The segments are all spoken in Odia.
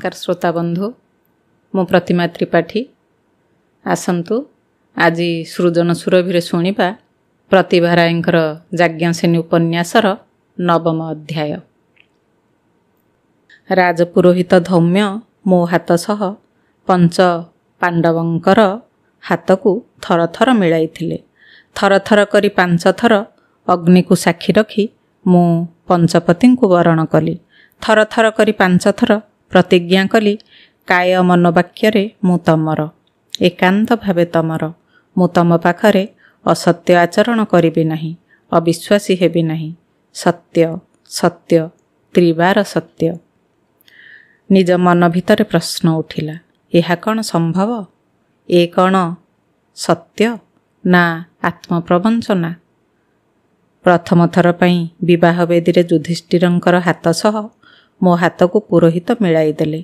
नमस्कार श्रोता बंधु मु प्रतिमा त्रिपाठी आसंतु आज सृजन सुरभि शुणा प्रतिभा रायंकर याज्ञसेनी उपन्यासर नवम अध्याय। राजपुरोहित धौम्य मो हाथ सह पंच पांडवंकर हाथ को थर थर मिलाइथिले। थर थर करी 5 थर अग्नि को साक्षी रखी मु पंचपति को वरण कली। थर थर करी 5 थर प्रतिज्ञा कली काय मनोवाक्य मु तमर एकांत भावे तमर मु तम पाखरे असत्य आचरण करिबि नाही, अविश्वासी हेबि नाही। सत्य सत्य त्रिबार सत्य। निज मन भितर प्रश्न उठिला, एहा कौन संभव? ए कौन सत्य ना आत्मप्रवंचना? प्रथम थर पई विवाह वेदी रे युधिष्ठिरंकर हाथ सह मो हाथ को पुरोहित मिलाई देले।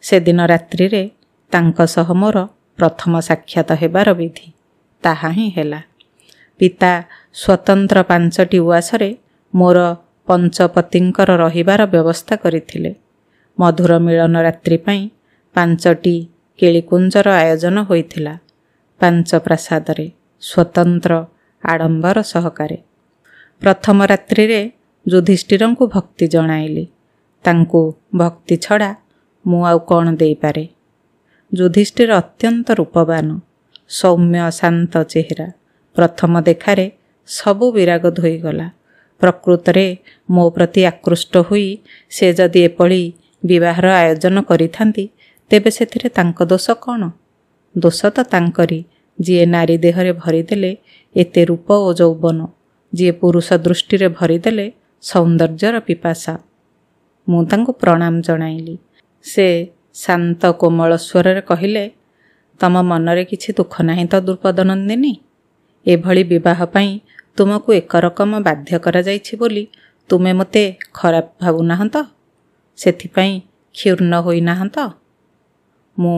से दिन रात्रि रे तांक सह मोर प्रथम साक्षात हेबार विधि ताहा ही हेला। पिता स्वतंत्र 5टी उआसरे मोर पंचपतिंकर रहिबार व्यवस्था करिथिले। मधुर मिलन रात्रि पई 5टी केलिकुंजर आयोजन होइथिला। 5 प्रासाद रे स्वतंत्र आडंबर सहकारे। प्रथम रात्रि रे युधिष्ठिरंकु भक्ति जणाइली। तांकु भक्ति छड़ा मु आउ कौन दे पारे। युधिष्ठिर अत्यंत रूपवान, सौम्य शांत चेहरा। प्रथम देखारे सबु विराग धोईगला। प्रकृत रे मो प्रति आकृष्ट हुई से जदि एपड़ी विवाहर आयोजन करिथांती तेबे सेथिरे तांक दोष कौन? दोष तो तांकरी जी नारी देहरे भरीदेले एते रूप ओ यौवन, जी पुरुष दृष्टि रे भरीदेले सौंदर्यर पिपासा। मु तांको प्रणाम जणाइली। से शांत कोमल स्वर रे कहिले, तम मनरे किछि दुख नाही तो द्रुपद नंदिनी? एभली विवाह पई तुमको एक रकम बाध्य करा जाइछि बोली तुमे मते खराब भाबु नाहंत? सेथि पई क्षुर्ण होई नाहंत? मु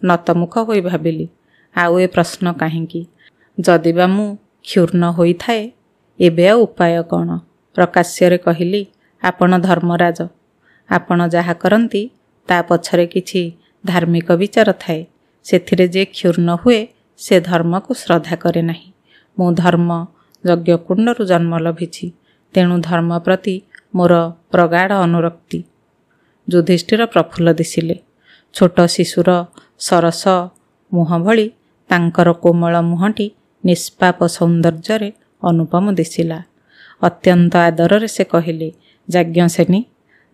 नतमुख होई भाबिली, आउ ए प्रश्न काहेकि? जदिबा मु क्षुर्ण होई थाए एबे उपाय कौन? प्रकाश्य रे कहिली, आपण धर्मराज, आपण जहा करंती ता पछरे किछि धार्मिक विचार थाए। सेथिरे जे क्षुर्ण हुए से धर्म को श्रद्धा करे नाही। मु धर्म यज्ञ कुंडरु जन्म लभिछि, तेणु धर्म प्रति मोर प्रगाढ़ अनुरक्ति। युधिष्ठिर प्रफुल्ल दिसिले। छोट शिशुर सरस मुह भଳି तांकर कोमल मुहटी निष्पाप सौंदर्य अनुपम दिसिला। अत्यंत आदर रे से कहिले, याज्ञसेनी,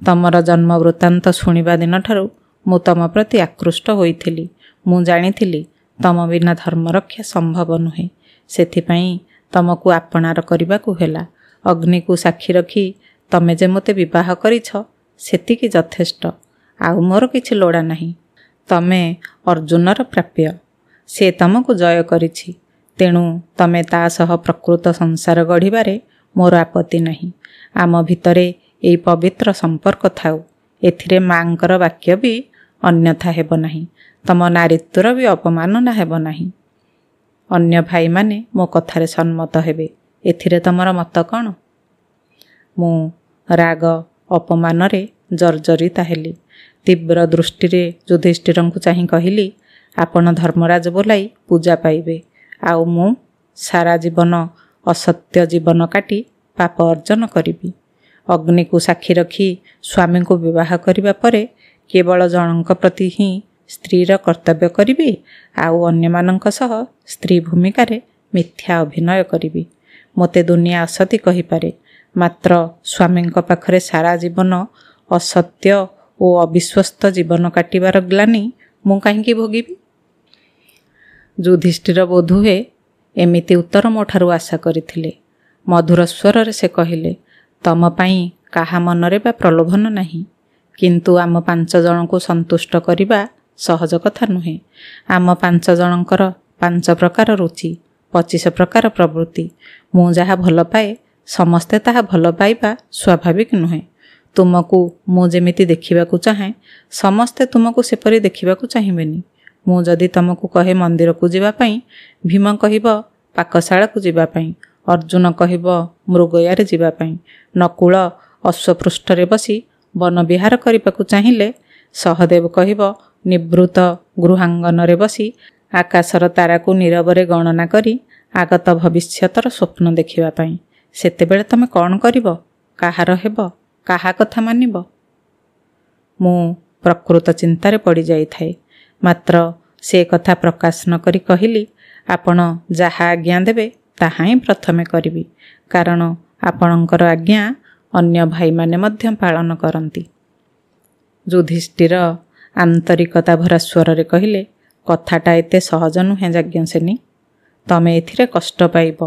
तमर जन्म वृत्तांत शुणिबा दिन ठारू मु तम प्रति आकृष्ट होइथिली। मु जानिथिली तम बिना धर्म रक्षा संभव नुहे। सेथिपई तमको आपणार करिबाकू हेला। अग्नि को साक्षी रखी तमे जे मते विवाह करिछ सेतिकी यथेष्ट, आउ मोर किछि लोड़ा नाही। तमे अर्जुनर प्राप्य, से तमको जय करिछि, तेणु तमे ता सह प्रकृत संसार गढ़िबारे मोर आपत्ति नाही। आम भितरे एई पवित्र संपर्क थाउ। एथिरे मांकर वाक्य भी अन्यथा हेब नाही। तम नारीत्वर भी अपमानना हेब नाही। अन्य भाई माने मो कथारे सम्मत हेबे। एथिरे तमर मत कौन? मु राग अपमान रे जर्जरिता हेली। तीव्र दृष्टि रे युधिष्ठिरंकु चाहि कहिली, आपण धर्मराज बोलाई पूजा पाइबे, आउ मु सारा जीवन असत्य जीवन काटी पाप अर्जन करिबी। अग्नि को साक्षी रखी स्वामी को विवाह करिबा परे केवल जनक प्रति ही स्त्रीर कर्तव्य करिबी, आउ अन्य मानक सह स्त्री भूमिका रे मिथ्या अभिनय करिबी। मोते दुनिया असती कहि पारे, मात्र स्वामी पाखरे सारा जीवन असत्य ओ अविश्वस्त जीवन काटिबार ग्लानि मु काहेकि भोगिबी? युधिष्ठिर बोधुए एमिति उत्तर मोठारु आशा करिथिले। मधुर स्वर रे से कहिले, तम पाई काहा मनरे बा प्रलोभन नाही, किंतु आम 5 जन को संतुष्ट करिबा सहज कथा नुहे। आम 5 जनकर 5 प्रकार रुचि, 25 प्रकार प्रवृत्ति। मु जहा भल पाए समस्ते ताहा भल पाइबा स्वाभाविक नुहे। तुमको मु जेमिति देखिबाकू चाहे समस्ते तुमको सेपरि देखिबाकू चाहिबेनी। मु जदि तुमको कहे मंदिर को जीवा पई, भीम कहिब पाकशाला को जीवा पई, अर्जुन कहिब मृगयारे जीवा पई, नकुल अश्वपृष्ठरे बसी वन विहार करने चाहिए ସହଦେବ କହିବ ନିବୃତ ଗୃହାଙ୍ଗନରେ ବସି ଆକାଶର ତାରାକୁ ନୀରବରେ ଗଣନା କରି ଆଗତ ଭବିଷ୍ୟତର ସ୍ୱପ୍ନ ଦେଖିବା ପାଇଁ। ସେତେବେଳେ ତମେ କ'ଣ କରିବ? କାହାର ହେବ? କାହା କଥା ମାନିବ? ମୁଁ ପ୍ରକୃତ ଚିନ୍ତାରେ ପଡ଼ିଯାଇଥାଏ। ମାତ୍ର ସେ କଥା ପ୍ରକାଶ ନ କରି କହିଲି, ଆପଣ ଯାହା ଆଜ୍ଞା ଦେବେ ତାହା ହିଁ ପ୍ରଥମେ କରିବି, କାରଣ ଆପଣଙ୍କର ଆଜ୍ଞା ଅନ୍ୟ ଭାଇମାନେ ମଧ୍ୟ ପାଳନ କରନ୍ତି। ଯୁଧିଷ୍ଠିର ଆନ୍ତରିକତା ଭରା ସ୍ୱରରେ କହିଲେ, କଥାଟା ଏତେ ସହଜ ନୁହେଁ ଯାଜ୍ଞସେନୀ। ତମେ ଏଥିରେ କଷ୍ଟ ପାଇବ।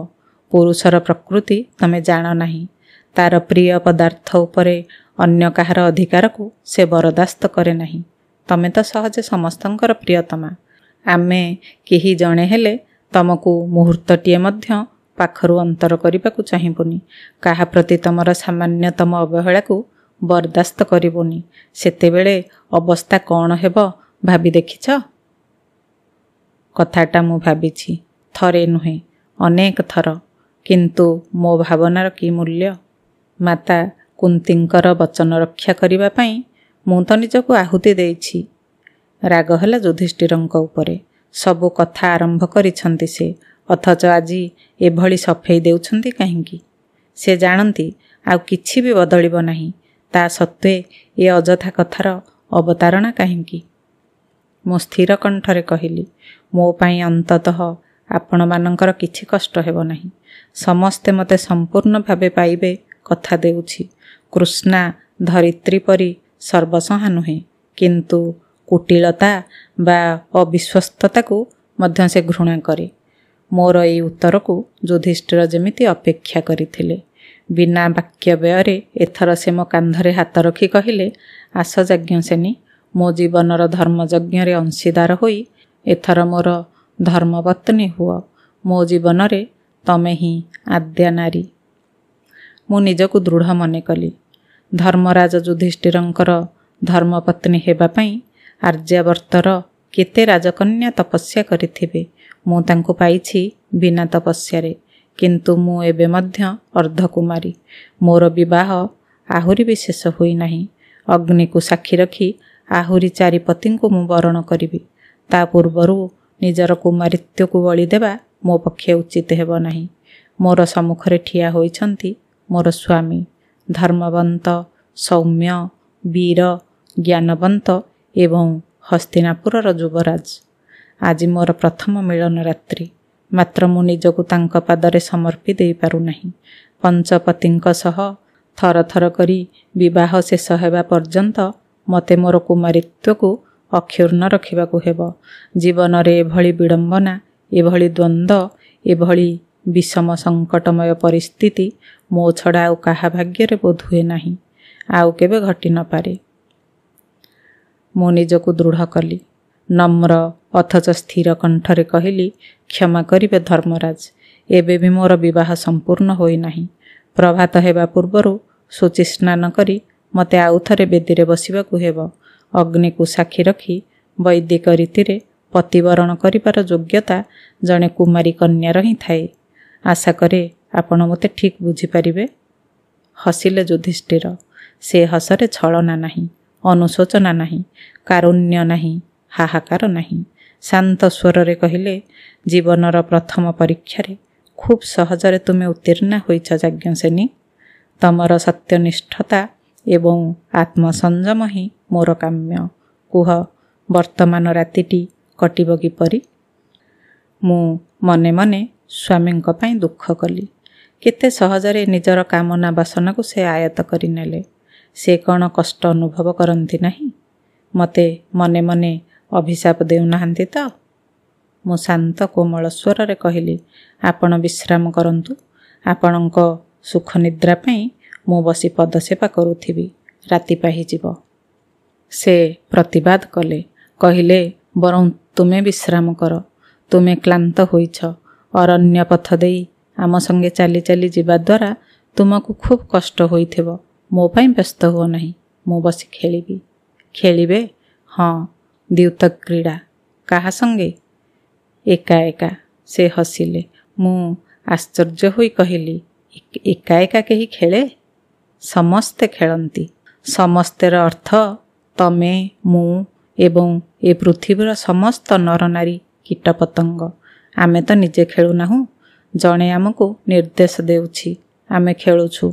ପୁରୁଷର ପ୍ରକୃତି ତମେ ଜାଣ ନାହିଁ। ତାର ପ୍ରିୟ ପଦାର୍ଥ ଉପରେ ଅନ୍ୟ କାହାର ଅଧିକାରକୁ ସେ ବରଦାସ୍ତ କରେ ନାହିଁ। ତମେ ତ ସହଜେ ସମସ୍ତଙ୍କର ପ୍ରିୟତମା। ଆମେ କେହି ଜଣେ ହେଲେ ତମକୁ ମୁହୂର୍ତ୍ତଟିଏ ମଧ୍ୟ ପାଖରୁ ଅନ୍ତର କରିବାକୁ ଚାହିଁବୁନି। କାହା ପ୍ରତି ତମର ସାମାନ୍ୟତମ ଅବହେଳାକୁ ବରଦାସ୍ତ କରିବୁନି। ସେତେବେଳେ ଅବସ୍ଥା କ'ଣ ହେବ ଭାବି ଦେଖିଛ? କଥାଟା ମୁଁ ଭାବିଛି, ଥରେ ନୁହେଁ ଅନେକ ଥର। କିନ୍ତୁ ମୋ ଭାବନାର କି ମୂଲ୍ୟ? ମାତା କୁନ୍ତୀଙ୍କର ବଚନ ରକ୍ଷା କରିବା ପାଇଁ ମୁଁ ତ ନିଜକୁ ଆହୁତି ଦେଇଛି। ରାଗ ହେଲା ଯୁଧିଷ୍ଠିରଙ୍କ ଉପରେ। ସବୁ କଥା ଆରମ୍ଭ କରିଛନ୍ତି ସେ, ଅଥଚ ଆଜି ଏଭଳି ସଫେଇ ଦେଉଛନ୍ତି କାହିଁକି? ସେ ଜାଣନ୍ତି ଆଉ କିଛି ବି ବଦଳିବ ନାହିଁ। ତା ସତ୍ତ୍ୱେ ଏ ଅଯଥା କଥାର ଅବତାରଣା କାହିଁକି? ମୁଁ ସ୍ଥିର କଣ୍ଠରେ କହିଲି, ମୋ ପାଇଁ ଅନ୍ତତଃ ଆପଣମାନଙ୍କର କିଛି କଷ୍ଟ ହେବ ନାହିଁ। ସମସ୍ତେ ମୋତେ ସମ୍ପୂର୍ଣ୍ଣ ଭାବେ ପାଇବେ କଥା ଦେଉଛି। କୃଷ୍ଣା ଧରିତ୍ରୀ ପରି ସର୍ବସହା ନୁହେଁ, କିନ୍ତୁ କୁଟିଳତା ବା ଅବିଶ୍ୱସ୍ତତାକୁ ମଧ୍ୟ ସେ ଘୃଣା କରେ। ମୋର ଏହି ଉତ୍ତରକୁ ଯୁଧିଷ୍ଠିର ଯେମିତି ଅପେକ୍ଷା କରିଥିଲେ। ବିନା ବାକ୍ୟ ବ୍ୟୟରେ ଏଥର ସେ ମୋ କାନ୍ଧରେ ହାତ ରଖି କହିଲେ, ଆସ ଯାଜ୍ଞସେନୀ, ମୋ ଜୀବନର ଧର୍ମଯଜ୍ଞରେ ଅଂଶୀଦାର ହୋଇ ଏଥର ମୋର ଧର୍ମପତ୍ନୀ ହୁଅ। ମୋ ଜୀବନରେ ତମେ ହିଁ ଆଦ୍ୟା ନାରୀ। ମୁଁ ନିଜକୁ ଦୃଢ଼ ମନେ କଲି। ଧର୍ମରାଜ ଯୁଧିଷ୍ଠିରଙ୍କର ଧର୍ମପତ୍ନୀ ହେବା ପାଇଁ ଆର୍ଯ୍ୟାବର୍ତ୍ତର କେତେ ରାଜକନ୍ୟା ତପସ୍ୟା କରିଥିବେ। ମୁଁ ତାଙ୍କୁ ପାଇଛି ବିନା ତପସ୍ୟାରେ। କିନ୍ତୁ ମୁଁ ଏବେ ମଧ୍ୟ ଅର୍ଦ୍ଧକୁମାରୀ। ମୋର ବିବାହ ଆହୁରି ବି ଶେଷ ହୋଇନାହିଁ। ଅଗ୍ନିକୁ ସାକ୍ଷୀ ରଖି ଆହୁରି 4 ପତିଙ୍କୁ ମୁଁ ବରଣ କରିବି। ତା ପୂର୍ବରୁ ନିଜର କୁମାରୀତ୍ୱକୁ ବଳି ଦେବା ମୋ ପକ୍ଷେ ଉଚିତ ହେବ ନାହିଁ। ମୋର ସମ୍ମୁଖରେ ଠିଆ ହୋଇଛନ୍ତି ମୋର ସ୍ୱାମୀ, ଧର୍ମବନ୍ତ, ସୌମ୍ୟ, ବୀର, ଜ୍ଞାନବନ୍ତ ଏବଂ ହସ୍ତିନାପୁରର ଯୁବରାଜ। ଆଜି ମୋର ପ୍ରଥମ ମିଳନ ରାତ୍ରି। ମାତ୍ର ମୁଁ ନିଜକୁ ତାଙ୍କ ପାଦରେ ସମର୍ପି ଦେଇପାରୁନାହିଁ। ପଞ୍ଚପତିଙ୍କ ସହ ଥର ଥର କରି ବିବାହ ଶେଷ ହେବା ପର୍ଯ୍ୟନ୍ତ ମୋତେ ମୋର କୁମାରୀତ୍ୱକୁ ଅକ୍ଷୁର୍ଣ୍ଣ ରଖିବାକୁ ହେବ। ଜୀବନରେ ଏଭଳି ବିଡ଼ମ୍ବନା, ଏଭଳି ଦ୍ୱନ୍ଦ୍ୱ, ଏଭଳି ବିଷମ ସଙ୍କଟମୟ ପରିସ୍ଥିତି ମୋ ଛଡ଼ା ଆଉ କାହା ଭାଗ୍ୟରେ ବୋଧହୁଏ ନାହିଁ। ଆଉ କେବେ ଘଟି ନପାରେ। ମୁଁ ନିଜକୁ ଦୃଢ଼ କଲି। ନମ୍ର ଅଥଚ ସ୍ଥିର କଣ୍ଠରେ କହିଲି, କ୍ଷମା କରିବେ ଧର୍ମରାଜ, ଏବେ ବି ମୋର ବିବାହ ସମ୍ପୂର୍ଣ୍ଣ ହୋଇନାହିଁ। ପ୍ରଭାତ ହେବା ପୂର୍ବରୁ ଶୁଚି ସ୍ନାନ କରି ମୋତେ ଆଉଥରେ ବେଦୀରେ ବସିବାକୁ ହେବ। ଅଗ୍ନିକୁ ସାକ୍ଷୀ ରଖି ବୈଦିକ ରୀତିରେ ପତିବରଣ କରିବାର ଯୋଗ୍ୟତା ଜଣେ କୁମାରୀ କନ୍ୟାର ହିଁ ଥାଏ। ଆଶା କରେ ଆପଣ ମୋତେ ଠିକ୍ ବୁଝିପାରିବେ। ହସିଲେ ଯୁଧିଷ୍ଠିର। ସେ ହସରେ ଛଳନା ନାହିଁ, ଅନୁଶୋଚନା ନାହିଁ, କାରୁଣ୍ୟ ନାହିଁ, ହାହାକାର ନାହିଁ। ଶାନ୍ତ ସ୍ୱରରେ କହିଲେ, ଜୀବନର ପ୍ରଥମ ପରୀକ୍ଷାରେ ଖୁବ୍ ସହଜରେ ତୁମେ ଉତ୍ତୀର୍ଣ୍ଣା ହୋଇଛ ଯାଜ୍ଞସେନୀ। ତମର ସତ୍ୟନିଷ୍ଠତା ଏବଂ ଆତ୍ମସଂଯମ ହିଁ ମୋର କାମ୍ୟ। କୁହ, ବର୍ତ୍ତମାନ ରାତିଟି କଟିବ କିପରି? ମୁଁ ମନେ ମନେ ସ୍ୱାମୀଙ୍କ ପାଇଁ ଦୁଃଖ କଲି। କେତେ ସହଜରେ ନିଜର କାମନା ବାସନାକୁ ସେ ଆୟତ୍ତ କରିନେଲେ। ସେ କ'ଣ କଷ୍ଟ ଅନୁଭବ କରନ୍ତି ନାହିଁ? ମୋତେ ମନେ ମନେ ଅଭିଶାପ ଦେଉନାହାନ୍ତି ତ? ମୁଁ ଶାନ୍ତ କୋମଳ ସ୍ୱରରେ କହିଲି, ଆପଣ ବିଶ୍ରାମ କରନ୍ତୁ। ଆପଣଙ୍କ ସୁଖ ନିଦ୍ରା ପାଇଁ ମୁଁ ବସି ପଦସେବା କରୁଥିବି। ରାତି ପାହିଯିବ। ସେ ପ୍ରତିବାଦ କଲେ। କହିଲେ, ବରଂ ତୁମେ ବିଶ୍ରାମ କର। ତୁମେ କ୍ଳାନ୍ତ ହୋଇଛ। ଅରଣ୍ୟ ପଥ ଦେଇ ଆମ ସଙ୍ଗେ ଚାଲି ଚାଲି ଯିବା ଦ୍ୱାରା ତୁମକୁ ଖୁବ୍ କଷ୍ଟ ହୋଇଥିବ। ମୋ ପାଇଁ ବ୍ୟସ୍ତ ହୁଅ ନାହିଁ। ମୁଁ ବସି ଖେଳିବି। ଖେଳିବେ? ହଁ, ଦ୍ୟୁତ କ୍ରୀଡ଼ା। କାହା ସଙ୍ଗେ? ଏକା ଏକା। ସେ ହସିଲେ। ମୁଁ ଆଶ୍ଚର୍ଯ୍ୟ ହୋଇ କହିଲି, ଏକା ଏକା କେହି ଖେଳେ? ସମସ୍ତେ ଖେଳନ୍ତି। ସମସ୍ତେର ଅର୍ଥ ତମେ, ମୁଁ ଏବଂ ଏ ପୃଥିବୀର ସମସ୍ତ ନରନାରୀ କୀଟପତଙ୍ଗ ଆମେ ତ ନିଜେ ଖେଳୁନାହୁଁ। ଜଣେ ଆମକୁ ନିର୍ଦ୍ଦେଶ ଦେଉଛି, ଆମେ ଖେଳୁଛୁ।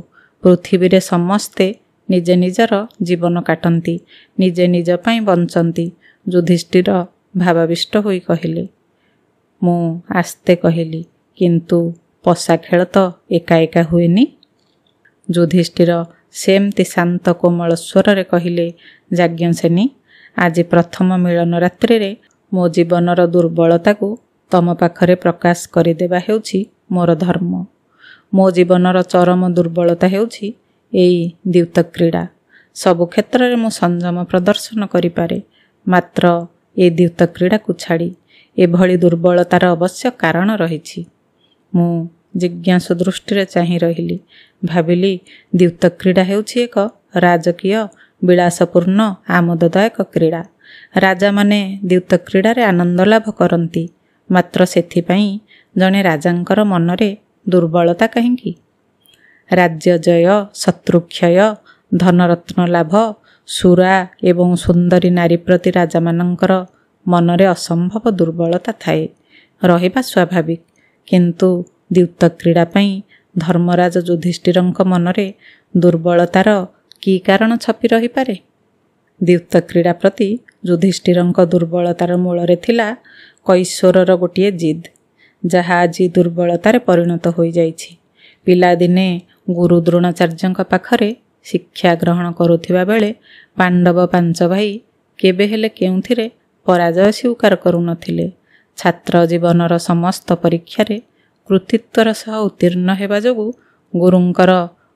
ପୃଥିବୀରେ ସମସ୍ତେ ନିଜେ ନିଜର ଜୀବନ କାଟନ୍ତି, ନିଜେ ନିଜ ପାଇଁ ବଞ୍ଚନ୍ତି। ଯୁଧିଷ୍ଠିର ଭାବାବିଷ୍ଟ ହୋଇ କହିଲେ। ମୁଁ ଆସ୍ତେ କହିଲି, କିନ୍ତୁ ପଶା ଖେଳ ତ ଏକା ଏକା ହୁଏନି। ଯୁଧିଷ୍ଠିର ସେମିତି ଶାନ୍ତ କୋମଳ ସ୍ୱରରେ କହିଲେ, ଯାଜ୍ଞସେନୀ, ଆଜି ପ୍ରଥମ ମିଳନ ରାତ୍ରିରେ ମୋ ଜୀବନର ଦୁର୍ବଳତାକୁ ତମ ପାଖରେ ପ୍ରକାଶ କରିଦେବା ହେଉଛି ମୋର ଧର୍ମ। ମୋ ଜୀବନର ଚରମ ଦୁର୍ବଳତା ହେଉଛି ଏଇ ଦ୍ୟୁତ କ୍ରୀଡ଼ା। ସବୁ କ୍ଷେତ୍ରରେ ମୁଁ ସଂଯମ ପ୍ରଦର୍ଶନ କରିପାରେ, ମାତ୍ର ଏ ଦ୍ୟୁତ କ୍ରୀଡ଼ାକୁ ଛାଡ଼ି। ଏଭଳି ଦୁର୍ବଳତାର ଅବଶ୍ୟ କାରଣ ରହିଛି। ମୁଁ ଜିଜ୍ଞାସୁ ଦୃଷ୍ଟିରେ ଚାହିଁ ରହିଲି। ଭାବିଲି, ଦ୍ୟୁତ କ୍ରୀଡ଼ା ହେଉଛି ଏକ ରାଜକୀୟ ବିଳାସପୂର୍ଣ୍ଣ ଆମୋଦଦାୟକ କ୍ରୀଡ଼ା। ରାଜାମାନେ ଦ୍ୟୁତ କ୍ରୀଡ଼ାରେ ଆନନ୍ଦ ଲାଭ କରନ୍ତି, ମାତ୍ର ସେଥିପାଇଁ ଜଣେ ରାଜାଙ୍କର ମନରେ ଦୁର୍ବଳତା କାହିଁକି? ରାଜ୍ୟ ଜୟ, ଶତ୍ରୁକ୍ଷୟ, ଧନରତ୍ନ ଲାଭ, ସୁରା ଏବଂ ସୁନ୍ଦରୀ ନାରୀ ପ୍ରତି ରାଜାମାନଙ୍କର ମନରେ ଅସମ୍ଭବ ଦୁର୍ବଳତା ଥାଏ, ରହିବା ସ୍ୱାଭାବିକ। କିନ୍ତୁ ଦ୍ୟୁତ କ୍ରୀଡ଼ା ପାଇଁ ଧର୍ମରାଜ ଯୁଧିଷ୍ଠିରଙ୍କ ମନରେ ଦୁର୍ବଳତାର କି କାରଣ ଛପି ରହିପାରେ? ଦ୍ୟୁତ କ୍ରୀଡ଼ା ପ୍ରତି ଯୁଧିଷ୍ଠିରଙ୍କ ଦୁର୍ବଳତାର ମୂଳରେ ଥିଲା କୈଶୋରର ଗୋଟିଏ ଜିଦ୍, ଯାହା ଆଜି ଦୁର୍ବଳତାରେ ପରିଣତ ହୋଇଯାଇଛି। ପିଲାଦିନେ ଗୁରୁ ଦ୍ରୋଣାଚାର୍ଯ୍ୟଙ୍କ ପାଖରେ ଶିକ୍ଷା ଗ୍ରହଣ କରୁଥିବା ବେଳେ ପାଣ୍ଡବ 5 ଭାଇ କେବେ ହେଲେ କେଉଁଥିରେ ପରାଜୟ ସ୍ୱୀକାର କରୁନଥିଲେ। ଛାତ୍ର ଜୀବନର ସମସ୍ତ ପରୀକ୍ଷାରେ କୃତିତ୍ୱର ସହ ଉତ୍ତୀର୍ଣ୍ଣ ହେବା ଯୋଗୁଁ ଗୁରୁଙ୍କର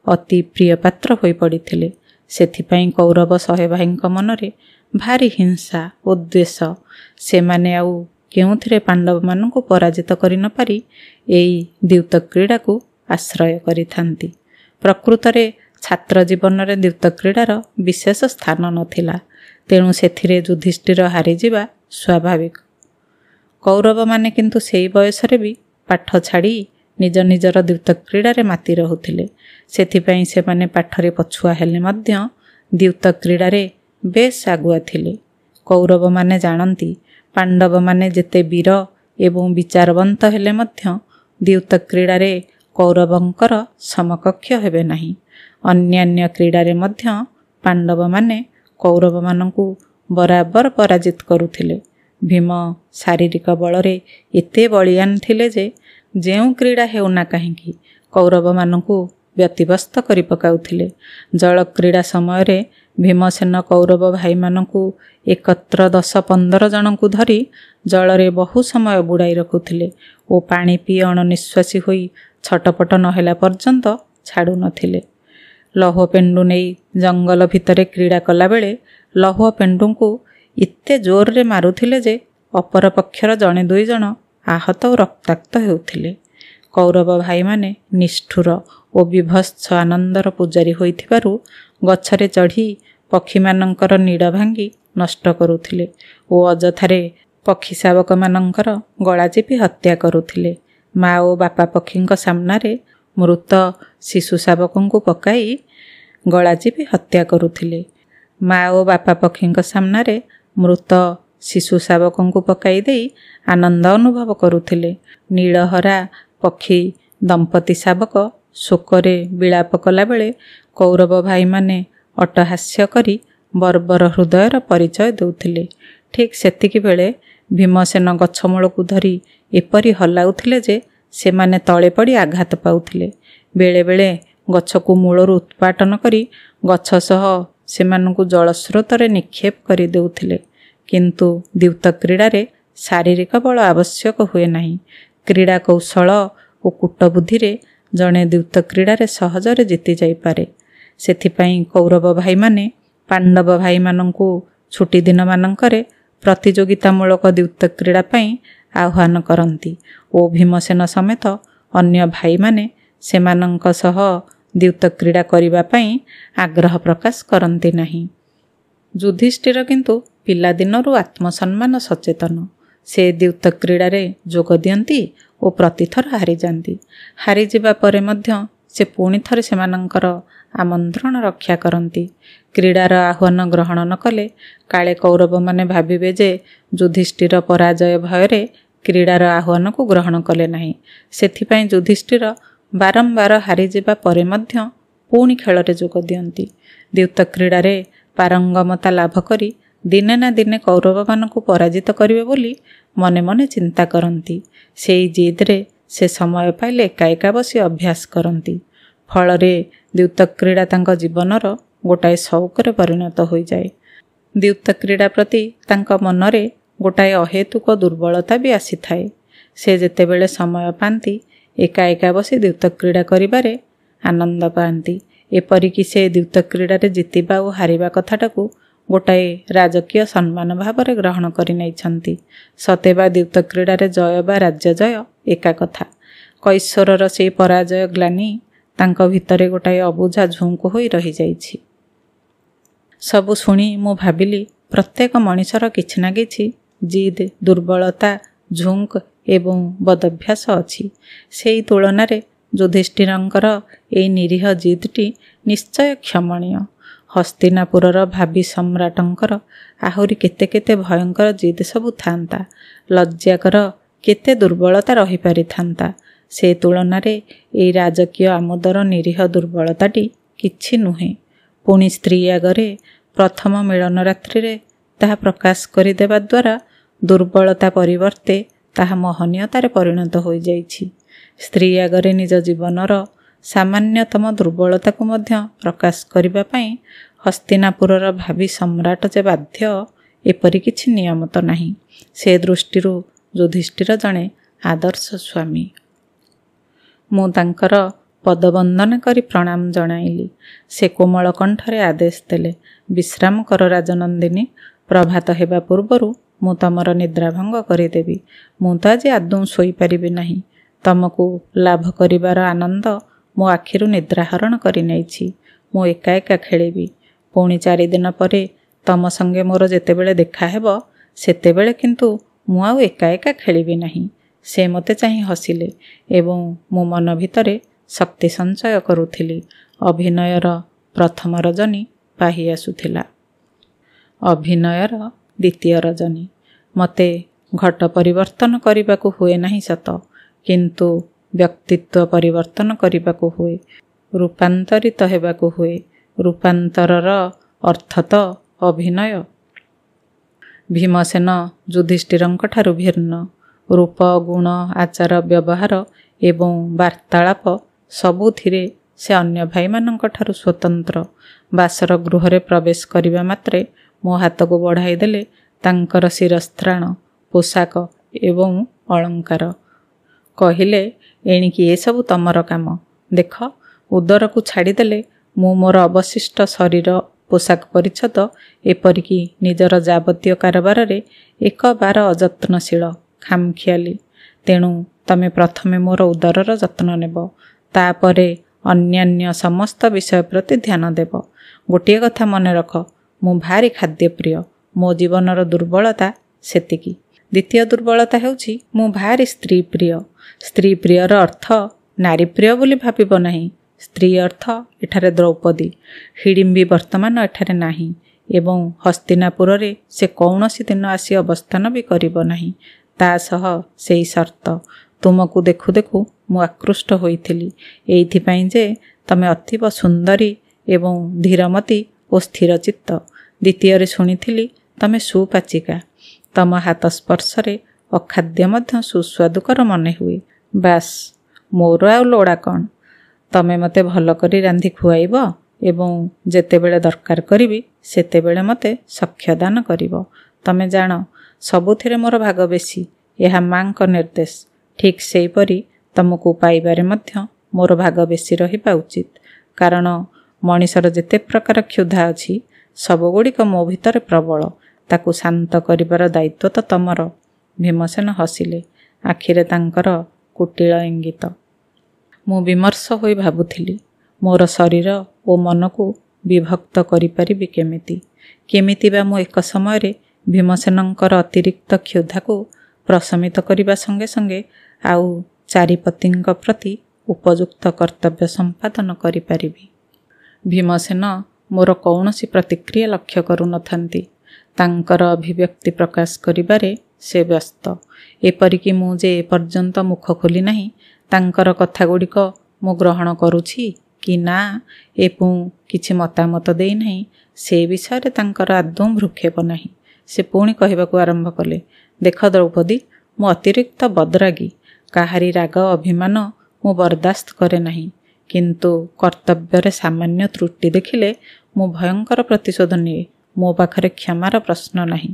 ଅତି ପ୍ରିୟ ପାତ୍ର ହୋଇପଡ଼ିଥିଲେ। ସେଥିପାଇଁ କୌରବ 100 ଭାଇଙ୍କ ମନରେ ଭାରି ହିଂସା ଓ ଦ୍ୱେଷ। ସେମାନେ ଆଉ କେଉଁଥିରେ ପାଣ୍ଡବମାନଙ୍କୁ ପରାଜିତ କରିନପାରି ଏଇ ଦ୍ୟୁତ କ୍ରୀଡ଼ାକୁ ଆଶ୍ରୟ କରିଥାନ୍ତି। ପ୍ରକୃତରେ ଛାତ୍ର ଜୀବନରେ ଦ୍ୟୁତ କ୍ରୀଡ଼ାର ବିଶେଷ ସ୍ଥାନ ନଥିଲା, ତେଣୁ ସେଥିରେ ଯୁଧିଷ୍ଠିର ହାରିଯିବା ସ୍ୱାଭାବିକ। କୌରବମାନେ କିନ୍ତୁ ସେହି ବୟସରେ ବି ପାଠ ଛାଡ଼ି ନିଜ ନିଜର ଦ୍ୟୁତ କ୍ରୀଡ଼ାରେ ମାତି ରହୁଥିଲେ। ସେଥିପାଇଁ ସେମାନେ ପାଠରେ ପଛୁଆ ହେଲେ ମଧ୍ୟ ଦ୍ୟୁତ କ୍ରୀଡ଼ାରେ ବେଶ୍ ଆଗୁଆ ଥିଲେ। କୌରବମାନେ ଜାଣନ୍ତି, ପାଣ୍ଡବମାନେ ଯେତେ ବୀର ଏବଂ ବିଚାରବନ୍ତ ହେଲେ ମଧ୍ୟ ଦ୍ୟୁତ କ୍ରୀଡ଼ାରେ କୌରବଙ୍କର ସମକକ୍ଷ ହେବେ ନାହିଁ। ଅନ୍ୟାନ୍ୟ କ୍ରୀଡ଼ାରେ ମଧ୍ୟ ପାଣ୍ଡବମାନେ କୌରବମାନଙ୍କୁ ବରାବର ପରାଜିତ କରୁଥିଲେ। ଭୀମ ଶାରୀରିକ ବଳରେ ଏତେ ବଳିୟାନ ଥିଲେ ଯେ ଯେଉଁ କ୍ରୀଡ଼ା ହେଉନା କାହିଁକି କୌରବମାନଙ୍କୁ ବ୍ୟତିବ୍ୟସ୍ତ କରି ପକାଉଥିଲେ। ଜଳ କ୍ରୀଡ଼ା ସମୟରେ ଭୀମସେନ କୌରବ ଭାଇମାନଙ୍କୁ ଏକତ୍ର 10-15 ଜଣଙ୍କୁ ଧରି ଜଳରେ ବହୁ ସମୟ ବୁଡ଼ାଇ ରଖୁଥିଲେ ଓ ପାଣି ପିଇ ଅଣନିଶ୍ୱାସୀ ହୋଇ ଛଟପଟ ନହେଲା ପର୍ଯ୍ୟନ୍ତ ଛାଡ଼ୁନଥିଲେ। ଲୌହ ପେଣ୍ଡୁ ନେଇ ଜଙ୍ଗଲ ଭିତରେ କ୍ରୀଡ଼ା କଲାବେଳେ ଲୌହ ପେଣ୍ଡୁଙ୍କୁ ଏତେ ଜୋରରେ ମାରୁଥିଲେ ଯେ ଅପର ପକ୍ଷର 1-2 ଜଣ ଆହତ ଓ ରକ୍ତାକ୍ତ ହେଉଥିଲେ। କୌରବ ଭାଇମାନେ ନିଷ୍ଠୁର ଓ ବିଭତ୍ସ ଆନନ୍ଦର ପୂଜାରୀ ହୋଇଥିବାରୁ ଗଛରେ ଚଢ଼ି ପକ୍ଷୀମାନଙ୍କର ନୀଡ଼ ଭାଙ୍ଗି ନଷ୍ଟ କରୁଥିଲେ ଓ ଅଯଥାରେ ପକ୍ଷୀ ଶାବକମାନଙ୍କର ଗଳା ଚିପି ହତ୍ୟା କରୁଥିଲେ। ମା ଓ ବାପା ପକ୍ଷୀଙ୍କ ସାମ୍ନାରେ ମୃତ ଶିଶୁ ଶାବକଙ୍କୁ ପକାଇ ଗଳା ଚିପି ହତ୍ୟା କରୁଥିଲେ। ମା ଓ ବାପା ପକ୍ଷୀଙ୍କ ସାମ୍ନାରେ ମୃତ ଶିଶୁ ଶାବକଙ୍କୁ ପକାଇ ଦେଇ ଆନନ୍ଦ ଅନୁଭବ କରୁଥିଲେ। ନୀଳହରା ପକ୍ଷୀ ଦମ୍ପତି ଶାବକ ଶୋକରେ ବିଳାପ କଲାବେଳେ କୌରବ ଭାଇମାନେ ଅଟ୍ଟହାସ୍ୟ କରି ବର୍ବର ହୃଦୟର ପରିଚୟ ଦେଉଥିଲେ। ଠିକ୍ ସେତିକି ବେଳେ ଭୀମସେନ ଗଛମୂଳକୁ ଧରି ଏପରି ହଲାଉଥିଲେ ଯେ ସେମାନେ ତଳେ ପଡ଼ି ଆଘାତ ପାଉଥିଲେ। ବେଳେବେଳେ ଗଛକୁ ମୂଳରୁ ଉତ୍ପାଟନ କରି ଗଛ ସହ ସେମାନଙ୍କୁ ଜଳସ୍ରୋତରେ ନିକ୍ଷେପ କରି ଦେଉଥିଲେ। କିନ୍ତୁ ଦ୍ୟୁତ କ୍ରୀଡ଼ାରେ ଶାରୀରିକ ବଳ ଆବଶ୍ୟକ ହୁଏ ନାହିଁ। କ୍ରୀଡ଼ା କୌଶଳ ଓ କୂଟବୁଦ୍ଧିରେ ଜଣେ ଦ୍ୟୁତ କ୍ରୀଡ଼ାରେ ସହଜରେ ଜିତି ଯାଇପାରେ। ସେଥିପାଇଁ କୌରବ ଭାଇମାନେ ପାଣ୍ଡବ ଭାଇମାନଙ୍କୁ ଛୁଟି ଦିନମାନଙ୍କରେ ପ୍ରତିଯୋଗିତାମୂଳକ ଦ୍ୟୁତ କ୍ରୀଡ଼ା ପାଇଁ ଆହ୍ୱାନ କରନ୍ତି ଓ ଭୀମସେନ ସମେତ ଅନ୍ୟ ଭାଇମାନେ ସେମାନଙ୍କ ସହ ଦ୍ୟୁତ କ୍ରୀଡ଼ା କରିବା ପାଇଁ ଆଗ୍ରହ ପ୍ରକାଶ କରନ୍ତି ନାହିଁ। ଯୁଧିଷ୍ଠିର କିନ୍ତୁ ପିଲାଦିନରୁ ଆତ୍ମସମ୍ମାନ ସଚେତନ। ସେ ଦ୍ୟୁତ କ୍ରୀଡ଼ାରେ ଯୋଗ ଦିଅନ୍ତି ଓ ପ୍ରତିଥର ହାରିଯାଆନ୍ତି। ହାରିଯିବା ପରେ ମଧ୍ୟ ସେ ପୁଣି ଥରେ ସେମାନଙ୍କର ଆମନ୍ତ୍ରଣ ରକ୍ଷା କରନ୍ତି। କ୍ରୀଡ଼ାର ଆହ୍ୱାନ ଗ୍ରହଣ ନ କଲେ କାଳେ କୌରବମାନେ ଭାବିବେ ଯେ ଯୁଧିଷ୍ଠିର ପରାଜୟ ଭୟରେ କ୍ରୀଡ଼ାର ଆହ୍ୱାନକୁ ଗ୍ରହଣ କଲେ ନାହିଁ। ସେଥିପାଇଁ ଯୁଧିଷ୍ଠିର ବାରମ୍ବାର ହାରିଯିବା ପରେ ମଧ୍ୟ ପୁଣି ଖେଳରେ ଯୋଗ ଦିଅନ୍ତି। ଦ୍ୟୁତ କ୍ରୀଡ଼ାରେ ପାରଙ୍ଗମତା ଲାଭ କରି ଦିନେ ନା ଦିନେ କୌରବମାନଙ୍କୁ ପରାଜିତ କରିବେ ବୋଲି ମନେ ମନେ ଚିନ୍ତା କରନ୍ତି। ସେଇ ଜିଦ୍ରେ ସେ ସମୟ ପାଇଲେ ଏକା ଏକା ବସି ଅଭ୍ୟାସ କରନ୍ତି। ଫଳରେ ଦ୍ୟୁତ କ୍ରୀଡ଼ା ତାଙ୍କ ଜୀବନର ଗୋଟାଏ ସଉକରେ ପରିଣତ ହୋଇଯାଏ। ଦ୍ୟୁତ କ୍ରୀଡ଼ା ପ୍ରତି ତାଙ୍କ ମନରେ ଗୋଟାଏ ଅହେତୁକ ଦୁର୍ବଳତା ବି ଆସିଥାଏ। ସେ ଯେତେବେଳେ ସମୟ ପାଆନ୍ତି ଏକା ଏକା ବସି ଦ୍ୟୁତ କ୍ରୀଡ଼ା କରିବାରେ ଆନନ୍ଦ ପାଆନ୍ତି। ଏପରିକି ସେ ଦ୍ୟୁତ କ୍ରୀଡ଼ାରେ ଜିତିବା ଓ ହାରିବା କଥାଟାକୁ ଗୋଟାଏ ରାଜକୀୟ ସମ୍ମାନ ଭାବରେ ଗ୍ରହଣ କରି ନେଇଛନ୍ତି। ସତେବା ଦ୍ୟୁତ କ୍ରୀଡ଼ାରେ ଜୟ ବା ରାଜ୍ୟ ଜୟ ଏକା କଥା। କୈଶୋରର ସେଇ ପରାଜୟ ଗ୍ଲାନି ତାଙ୍କ ଭିତରେ ଗୋଟାଏ ଅବୁଝା ଝୁଙ୍କ ହୋଇ ରହିଯାଇଛି। ସବୁ ଶୁଣି ମୁଁ ଭାବିଲି ପ୍ରତ୍ୟେକ ମଣିଷର କିଛି ନା କିଛି ଜିଦ୍, ଦୁର୍ବଳତା, ଝୁଙ୍କ ଏବଂ ବଦଭ୍ୟାସ ଅଛି। ସେଇ ତୁଳନାରେ ଯୁଧିଷ୍ଠିରଙ୍କର ଏଇ ନିରୀହ ଜିଦ୍ଟି ନିଶ୍ଚୟ କ୍ଷମଣୀୟ। ହସ୍ତିନାପୁରର ଭାବି ସମ୍ରାଟଙ୍କର ଆହୁରି କେତେ କେତେ ଭୟଙ୍କର ଜିଦ୍ ସବୁ ଥାନ୍ତା। ଲଜ୍ଜାକର କେତେ ଦୁର୍ବଳତା ରହିପାରିଥାନ୍ତା। ସେ ତୁଳନାରେ ଏଇ ରାଜକୀୟ ଆମୋଦର ନିରୀହ ଦୁର୍ବଳତାଟି କିଛି ନୁହେଁ। ପୁଣି ସ୍ତ୍ରୀ ଆଗରେ ପ୍ରଥମ ମିଳନ ରାତ୍ରିରେ ତାହା ପ୍ରକାଶ କରିଦେବା ଦ୍ୱାରା ଦୁର୍ବଳତା ପରିବର୍ତ୍ତେ ତାହା ମହନୀୟତାରେ ପରିଣତ ହୋଇଯାଇଛି। ସ୍ତ୍ରୀ ଆଗରେ ନିଜ ଜୀବନର ସାମାନ୍ୟତମ ଦୁର୍ବଳତାକୁ ମଧ୍ୟ ପ୍ରକାଶ କରିବା ପାଇଁ ହସ୍ତିନାପୁରର ଭାବି ସମ୍ରାଟ ଯେ ବାଧ୍ୟ, ଏପରି କିଛି ନିୟମ ତ ନାହିଁ। ସେ ଦୃଷ୍ଟିରୁ ଯୁଧିଷ୍ଠିର ଜଣେ ଆଦର୍ଶ ସ୍ୱାମୀ। ମୁଁ ତାଙ୍କର ପଦବନ୍ଦନା କରି ପ୍ରଣାମ ଜଣାଇଲି। ସେ କୋମଳ କଣ୍ଠରେ ଆଦେଶ ଦେଲେ, ବିଶ୍ରାମ କର ରାଜନନ୍ଦିନୀ। ପ୍ରଭାତ ହେବା ପୂର୍ବରୁ ମୁଁ ତମର ନିଦ୍ରାଭଙ୍ଗ କରିଦେବି। ମୁଁ ତ ଆଜି ଆଦୌ ଶୋଇପାରିବି ନାହିଁ। ତମକୁ ଲାଭ କରିବାର ଆନନ୍ଦ ମୋ ଆଖିରୁ ନିଦ୍ରାହରଣ କରି ନେଇଛି। ମୁଁ ଏକା ଏକା ଖେଳିବି। ପୁଣି 4 ଦିନ ପରେ ତମ ସଙ୍ଗେ ମୋର ଯେତେବେଳେ ଦେଖା ହେବ ସେତେବେଳେ କିନ୍ତୁ ମୁଁ ଆଉ ଏକା ଏକା ଖେଳିବି ନାହିଁ। ସେ ମୋତେ ଚାହିଁ ହସିଲେ ଏବଂ ମୋ ମନ ଭିତରେ ଶକ୍ତି ସଞ୍ଚୟ କରୁଥିଲି। ଅଭିନୟର ପ୍ରଥମ ରଜନୀ ପାହି ଆସୁଥିଲା। ଅଭିନୟର ଦ୍ୱିତୀୟ ରଜନୀ। ମୋତେ ଘଟ ପରିବର୍ତ୍ତନ କରିବାକୁ ହୁଏ ନାହିଁ ସତ, କିନ୍ତୁ ବ୍ୟକ୍ତିତ୍ୱ ପରିବର୍ତ୍ତନ କରିବାକୁ ହୁଏ। ରୂପାନ୍ତରିତ ହେବାକୁ ହୁଏ। ରୂପାନ୍ତରର ଅର୍ଥ ତ ଅଭିନୟ। ଭୀମସେନ ଯୁଧିଷ୍ଠିରଙ୍କ ଠାରୁ ଭିନ୍ନ। ରୂପ, ଗୁଣ, ଆଚାର, ବ୍ୟବହାର ଏବଂ ବାର୍ତ୍ତାଳାପ ସବୁଥିରେ ସେ ଅନ୍ୟ ଭାଇମାନଙ୍କ ଠାରୁ ସ୍ୱତନ୍ତ୍ର। ବାସର ଗୃହରେ ପ୍ରବେଶ କରିବା ମାତ୍ରେ ମୋ ହାତକୁ ବଢ଼ାଇ ଦେଲେ ତାଙ୍କର ଶିରସ୍ତ୍ରାଣ, ପୋଷାକ ଏବଂ ଅଳଙ୍କାର। କହିଲେ, ଏଣିକି ଏସବୁ ତମର କାମ। ଦେଖ, ଉଦରକୁ ଛାଡ଼ିଦେଲେ ମୁଁ ମୋର ଅବଶିଷ୍ଟ ଶରୀର, ପୋଷାକ ପରିଚ୍ଛଦ ଏପରିକି ନିଜର ଯାବତୀୟ କାରବାରରେ ଏକବାର ଅଯତ୍ନଶୀଳ, ଖାମଖିଆଲି। ତେଣୁ ତମେ ପ୍ରଥମେ ମୋର ଉଦରର ଯତ୍ନ ନେବ, ତାପରେ ଅନ୍ୟାନ୍ୟ ସମସ୍ତ ବିଷୟ ପ୍ରତି ଧ୍ୟାନ ଦେବ। ଗୋଟିଏ କଥା ମନେ ରଖ, ମୁଁ ଭାରି ଖାଦ୍ୟପ୍ରିୟ। ମୋ ଜୀବନର ଦୁର୍ବଳତା ସେତିକି। ଦ୍ୱିତୀୟ ଦୁର୍ବଳତା ହେଉଛି ମୁଁ ଭାରି ସ୍ତ୍ରୀ ପ୍ରିୟ। ସ୍ତ୍ରୀ ପ୍ରିୟର ଅର୍ଥ ନାରୀ ପ୍ରିୟ ବୋଲି ଭାବିବ ନାହିଁ। ସ୍ତ୍ରୀ ଅର୍ଥ ଏଠାରେ ଦ୍ରୌପଦୀ। ହିଡ଼ିମ୍ବି ବର୍ତ୍ତମାନ ଏଠାରେ ନାହିଁ ଏବଂ ହସ୍ତିନାପୁରରେ ସେ କୌଣସି ଦିନ ଆସି ଅବସ୍ଥାନ ବି କରିବ ନାହିଁ। ତା ସହ ସେଇ ସର୍ତ୍ତ, ତୁମକୁ ଦେଖୁ ଦେଖୁ ମୁଁ ଆକୃଷ୍ଟ ହୋଇଥିଲି ଏଇଥିପାଇଁ ଯେ ତମେ ଅତୀବ ସୁନ୍ଦରୀ ଏବଂ ଧୀରମତୀ ଓ ସ୍ଥିରଚିତ୍ତ। ଦ୍ୱିତୀୟରେ ଶୁଣିଥିଲି ତମେ ସୁପାଚିକା। ତମ ହାତ ସ୍ପର୍ଶରେ ଅଖାଦ୍ୟ ମଧ୍ୟ ସୁସ୍ୱାଦୁକର ମନେ ହୁଏ। ବାସ୍, ମୋର ଆଉ ଲୋଡ଼ା କ'ଣ? ତମେ ମୋତେ ଭଲ କରି ରାନ୍ଧି ଖୁଆଇବ ଏବଂ ଯେତେବେଳେ ଦରକାର କରିବି ସେତେବେଳେ ମୋତେ ସଖ୍ୟ ଦାନ କରିବ। ତମେ ଜାଣ, ସବୁଥିରେ ମୋର ଭାଗ ବେଶୀ। ଏହା ମାଙ୍କ ନିର୍ଦ୍ଦେଶ। ଠିକ୍ ସେହିପରି ତମକୁ ପାଇବାରେ ମଧ୍ୟ ମୋର ଭାଗ ବେଶୀ ରହିବା ଉଚିତ। କାରଣ ମଣିଷର ଯେତେ ପ୍ରକାର କ୍ଷୁଧା ଅଛି ସବୁଗୁଡ଼ିକ ମୋ ଭିତରେ ପ୍ରବଳ। ତାକୁ ଶାନ୍ତ କରିବାର ଦାୟିତ୍ୱ ତ ତମର। ଭୀମସେନ ହସିଲେ। ଆଖିରେ ତାଙ୍କର କୁଟିଳ ଇଙ୍ଗିତ। ମୁଁ ବିମର୍ଷ ହୋଇ ଭାବୁଥିଲି, ମୋର ଶରୀର ଓ ମନକୁ ବିଭକ୍ତ କରିପାରିବି କେମିତି? କେମିତି ବା ମୁଁ ଏକ ସମୟରେ ଭୀମସେନଙ୍କର ଅତିରିକ୍ତ କ୍ଷୁଧାକୁ ପ୍ରଶମିତ କରିବା ସଙ୍ଗେ ସଙ୍ଗେ ଆଉ ଚାରିପତିଙ୍କ ପ୍ରତି ଉପଯୁକ୍ତ କର୍ତ୍ତବ୍ୟ ସମ୍ପାଦନ କରିପାରିବି। ଭୀମସେନ ମୋର କୌଣସି ପ୍ରତିକ୍ରିୟା ଲକ୍ଷ୍ୟ କରୁନଥାନ୍ତି। ତାଙ୍କର ଅଭିବ୍ୟକ୍ତି ପ୍ରକାଶ କରିବାରେ ସେ ବ୍ୟସ୍ତ। ଏପରିକି ମୁଁ ଯେ ଏପର୍ଯ୍ୟନ୍ତ ମୁଖ ଖୋଲି ନାହିଁ, ତାଙ୍କର କଥାଗୁଡ଼ିକ ମୁଁ ଗ୍ରହଣ କରୁଛି କି ନା ଏବଂ କିଛି ମତାମତ ଦେଇନାହିଁ, ସେ ବିଷୟରେ ତାଙ୍କର ଆଦୌ ଭ୍ରୂକ୍ଷେପ ନାହିଁ। ସେ ପୁଣି କହିବାକୁ ଆରମ୍ଭ କଲେ, ଦେଖ ଦ୍ରୌପଦୀ, ମୁଁ ଅତିରିକ୍ତ ବଦରାଗୀ। କାହାରି ରାଗ ଅଭିମାନ ମୁଁ ବରଦାସ୍ତ କରେ ନାହିଁ, କିନ୍ତୁ କର୍ତ୍ତବ୍ୟରେ ସାମାନ୍ୟ ତ୍ରୁଟି ଦେଖିଲେ ମୁଁ ଭୟଙ୍କର ପ୍ରତିଶୋଧ ନିଏ। ମୋ ପାଖରେ କ୍ଷମାର ପ୍ରଶ୍ନ ନାହିଁ।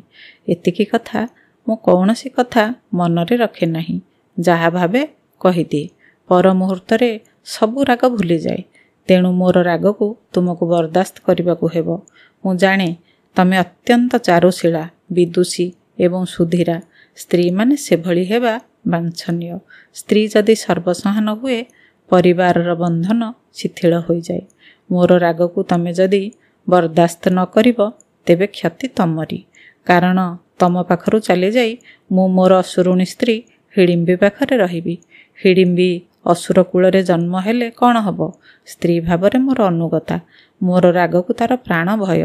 ଏତିକି କଥା, ମୁଁ କୌଣସି କଥା ମନରେ ରଖେ ନାହିଁ। ଯାହା ଭାବେ କହିଦିଏ। ପର ମୁହୂର୍ତ୍ତରେ ସବୁ ରାଗ ଭୁଲିଯାଏ। ତେଣୁ ମୋର ରାଗକୁ ତୁମକୁ ବରଦାସ୍ତ କରିବାକୁ ହେବ। ମୁଁ ଜାଣେ ତମେ ଅତ୍ୟନ୍ତ ଚାରୁଶୀଳା, ବିଦୁଷୀ ଏବଂ ସୁଧୀରା। ସ୍ତ୍ରୀମାନେ ସେଭଳି ହେବା ବାଞ୍ଛନୀୟ। ସ୍ତ୍ରୀ ଯଦି ସର୍ବସହାନ ହୁଏ, ପରିବାରର ବନ୍ଧନ ଶିଥିଳ ହୋଇଯାଏ। ମୋର ରାଗକୁ ତମେ ଯଦି ବରଦାସ୍ତ ନ କରିବ, ତେବେ କ୍ଷତି ତମରି। କାରଣ ତମ ପାଖରୁ ଚାଲିଯାଇ ମୁଁ ମୋର ଅସୁରୁଣୀ ସ୍ତ୍ରୀ ହିଡ଼ିମ୍ବି ପାଖରେ ରହିବି। ହିଡ଼ିମ୍ବି ଅସୁର କୂଳରେ ଜନ୍ମ ହେଲେ କ'ଣ ହେବ? ସ୍ତ୍ରୀ ଭାବରେ ମୋର ଅନୁଗତା। ମୋର ରାଗକୁ ତାର ପ୍ରାଣ ଭୟ।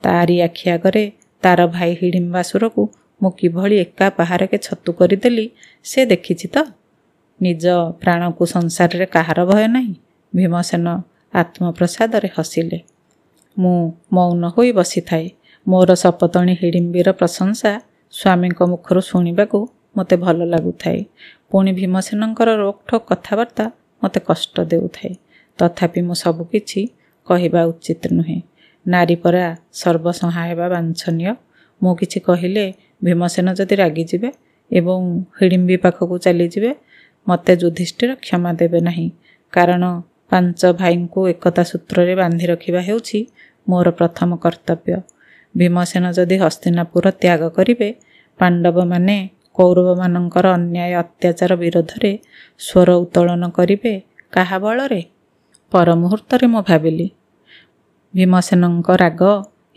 ତାରି ଆଖି ଆଗରେ ତାର ଭାଇ ହିଡ଼ିମ୍ବାସୁରକୁ ମୁଁ କିଭଳି ଏକା ପାହାରକେ ଛତୁ କରିଦେଲି, ସେ ଦେଖିଛି ତ। ନିଜ ପ୍ରାଣକୁ ସଂସାରରେ କାହାର ଭୟ ନାହିଁ? ଭୀମସେନ ଆତ୍ମପ୍ରସାଦରେ ହସିଲେ। ମୁଁ ମୌନ ହୋଇ ବସିଥାଏ। ମୋର ସପତଣୀ ହିଡ଼ିମ୍ବିର ପ୍ରଶଂସା ସ୍ୱାମୀଙ୍କ ମୁଖରୁ ଶୁଣିବାକୁ ମୋତେ ଭଲ ଲାଗୁଥାଏ। ପୁଣି ଭୀମସେନଙ୍କର ରୋକଠୋକ କଥାବାର୍ତ୍ତା ମୋତେ କଷ୍ଟ ଦେଉଥାଏ। ତଥାପି ମୁଁ ସବୁକିଛି କହିବା ଉଚିତ ନୁହେଁ। ନାରୀ ପରା ସର୍ବସହା ହେବା ବାଞ୍ଛନୀୟ। ମୁଁ କିଛି କହିଲେ ଭୀମସେନ ଯଦି ରାଗିଯିବେ ଏବଂ ହିଡ଼ିମ୍ବି ପାଖକୁ ଚାଲିଯିବେ, ମୋତେ ଯୁଧିଷ୍ଠିର କ୍ଷମା ଦେବେ ନାହିଁ। କାରଣ 5 ଭାଇଙ୍କୁ ଏକତା ସୂତ୍ରରେ ବାନ୍ଧି ରଖିବା ହେଉଛି ମୋର ପ୍ରଥମ କର୍ତ୍ତବ୍ୟ। ଭୀମସେନ ଯଦି ହସ୍ତିନାପୁର ତ୍ୟାଗ କରିବେ, ପାଣ୍ଡବମାନେ କୌରବମାନଙ୍କର ଅନ୍ୟାୟ ଅତ୍ୟାଚାର ବିରୋଧରେ ସ୍ୱର ଉତ୍ତୋଳନ କରିବେ କାହା ବଳରେ? ପର ମୁହୂର୍ତ୍ତରେ ମୁଁ ଭାବିଲି, ଭୀମସେନଙ୍କ ରାଗ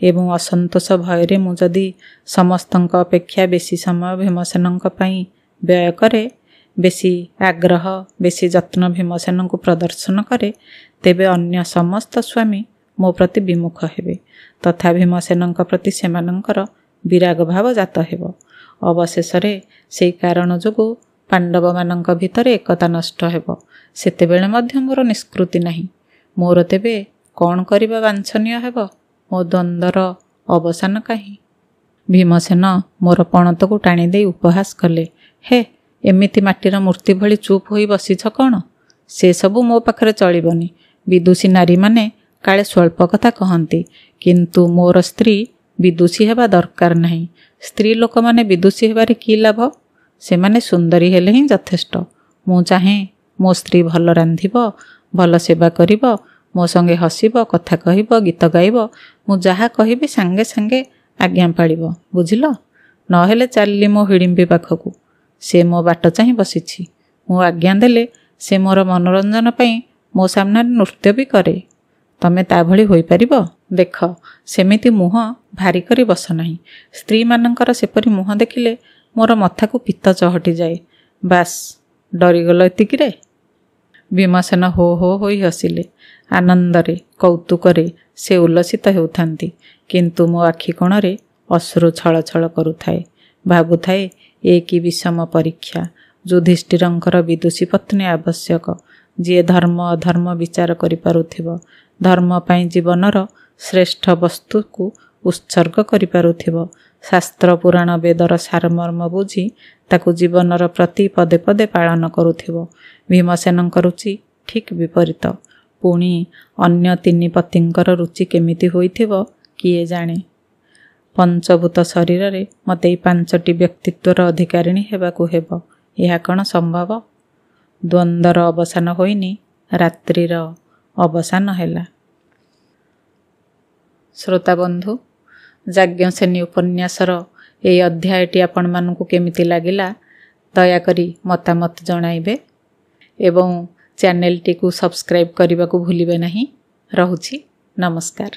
ଏବଂ ଅସନ୍ତୋଷ ଭୟରେ ମୁଁ ଯଦି ସମସ୍ତଙ୍କ ଅପେକ୍ଷା ବେଶୀ ସମୟ ଭୀମସେନଙ୍କ ପାଇଁ ବ୍ୟୟ କରେ, ବେଶୀ ଆଗ୍ରହ, ବେଶୀ ଯତ୍ନ ଭୀମସେନଙ୍କୁ ପ୍ରଦର୍ଶନ କରେ, ତେବେ ଅନ୍ୟ ସମସ୍ତ ସ୍ୱାମୀ ମୋ ପ୍ରତି ବିମୁଖ ହେବେ ତଥା ଭୀମସେନଙ୍କ ପ୍ରତି ସେମାନଙ୍କର ବିରାଗ ଭାବ ଜାତ ହେବ। ଅବଶେଷରେ ସେହି କାରଣ ଯୋଗୁଁ ପାଣ୍ଡବମାନଙ୍କ ଭିତରେ ଏକତା ନଷ୍ଟ ହେବ। ସେତେବେଳେ ମଧ୍ୟ ମୋର ନିଷ୍କୃତି ନାହିଁ। ମୋର ତେବେ କ'ଣ କରିବା ବାଞ୍ଛନୀୟ ହେବ? ମୋ ଦ୍ୱନ୍ଦ୍ୱର ଅବସାନ କାହିଁ? ଭୀମସେନ ମୋର ପଣତକୁ ଟାଣିଦେଇ ଉପହାସ କଲେ, ହେ, ଏମିତି ମାଟିର ମୂର୍ତ୍ତି ଭଳି ଚୁପ୍ ହୋଇ ବସିଛ କ'ଣ? ସେସବୁ ମୋ ପାଖରେ ଚଳିବନି। ବିଦୁଷୀ ନାରୀମାନେ କାଳେ ସ୍ୱଳ୍ପ କଥା କହନ୍ତି, କିନ୍ତୁ ମୋର ସ୍ତ୍ରୀ ବିଦୁଷୀ ହେବା ଦରକାର ନାହିଁ। ସ୍ତ୍ରୀ ଲୋକମାନେ ବିଦୁଷୀ ହେବାରେ କି ଲାଭ? ସେମାନେ ସୁନ୍ଦରୀ ହେଲେ ହିଁ ଯଥେଷ୍ଟ। ମୁଁ ଚାହେଁ ମୋ ସ୍ତ୍ରୀ ଭଲ ରାନ୍ଧିବ, ଭଲ ସେବା କରିବ, ମୋ ସଙ୍ଗେ ହସିବ, କଥା କହିବ, ଗୀତ ଗାଇବ। ମୁଁ ଯାହା କହିବି ସାଙ୍ଗେ ସାଙ୍ଗେ ଆଜ୍ଞା ପାଳିବ। ବୁଝିଲ? ନହେଲେ ଚାଲିଲି ମୋ ହିଡ଼ିମ୍ବି ପାଖକୁ। ସେ ମୋ ବାଟ ଚାହିଁ ବସିଛି। ମୁଁ ଆଜ୍ଞା ଦେଲେ ସେ ମୋର ମନୋରଞ୍ଜନ ପାଇଁ ମୋ ସାମ୍ନାରେ ନୃତ୍ୟ ବି କରେ। ତମେ ତା ଭଳି ହୋଇପାରିବ? ଦେଖ, ସେମିତି ମୁହଁ ଭାରି କରି ବସ ନାହିଁ। ସ୍ତ୍ରୀମାନଙ୍କର ସେପରି ମୁହଁ ଦେଖିଲେ ମୋର ମଥାକୁ ପିତ୍ତ ଚହଟିଯାଏ। ବାସ୍, ଡରିଗଲ ଏତିକିରେ? ଭୀମସେନ ହୋ ହୋ ହୋଇ ହସିଲେ। ଆନନ୍ଦରେ, କୌତୁକରେ ସେ ଉଲ୍ଲସିତ ହେଉଥାନ୍ତି, କିନ୍ତୁ ମୋ ଆଖି କୋଣରେ ଅଶ୍ରୁ ଛଳ ଛଳ କରୁଥାଏ। ଭାବୁଥାଏ, ଏ କି ବିଷମ ପରୀକ୍ଷା। ଯୁଧିଷ୍ଠିରଙ୍କର ବିଦୁଷୀ ପତ୍ନୀ ଆବଶ୍ୟକ, ଯିଏ ଧର୍ମ ଅଧର୍ମ ବିଚାର କରିପାରୁଥିବ, ଧର୍ମ ପାଇଁ ଜୀବନର ଶ୍ରେଷ୍ଠ ବସ୍ତୁକୁ ଉତ୍ସର୍ଗ କରିପାରୁଥିବ, ଶାସ୍ତ୍ର ପୁରାଣ ବେଦର ସାରମର୍ମ ବୁଝି ତାକୁ ଜୀବନର ପ୍ରତି ପଦେ ପଦେ ପାଳନ କରୁଥିବ। ଭୀମସେନଙ୍କ ରୁଚି ଠିକ୍ ବିପରୀତ। ପୁଣି ଅନ୍ୟ 3 ପତିଙ୍କର ରୁଚି କେମିତି ହୋଇଥିବ କିଏ ଜାଣେ? ପଞ୍ଚଭୂତ ଶରୀରରେ ମୋତେ ଏଇ 5ଟି ବ୍ୟକ୍ତିତ୍ୱର ଅଧିକାରିଣୀ ହେବାକୁ ହେବ। ଏହା କ'ଣ ସମ୍ଭବ? ଦ୍ୱନ୍ଦ୍ୱର ଅବସାନ ହୋଇନି, ରାତ୍ରିର ଅବସାନ ହେଲା। ଶ୍ରୋତାବନ୍ଧୁ, ଯାଜ୍ଞସେନୀ ଉପନ୍ୟାସର ଏହି ଅଧ୍ୟାୟଟି ଆପଣମାନଙ୍କୁ କେମିତି ଲାଗିଲା ଦୟାକରି ମତାମତ ଜଣାଇବେ ଏବଂ ଚ୍ୟାନେଲଟିକୁ ସବସ୍କ୍ରାଇବ୍ କରିବାକୁ ଭୁଲିବେ ନାହିଁ। ରହୁଛି, ନମସ୍କାର।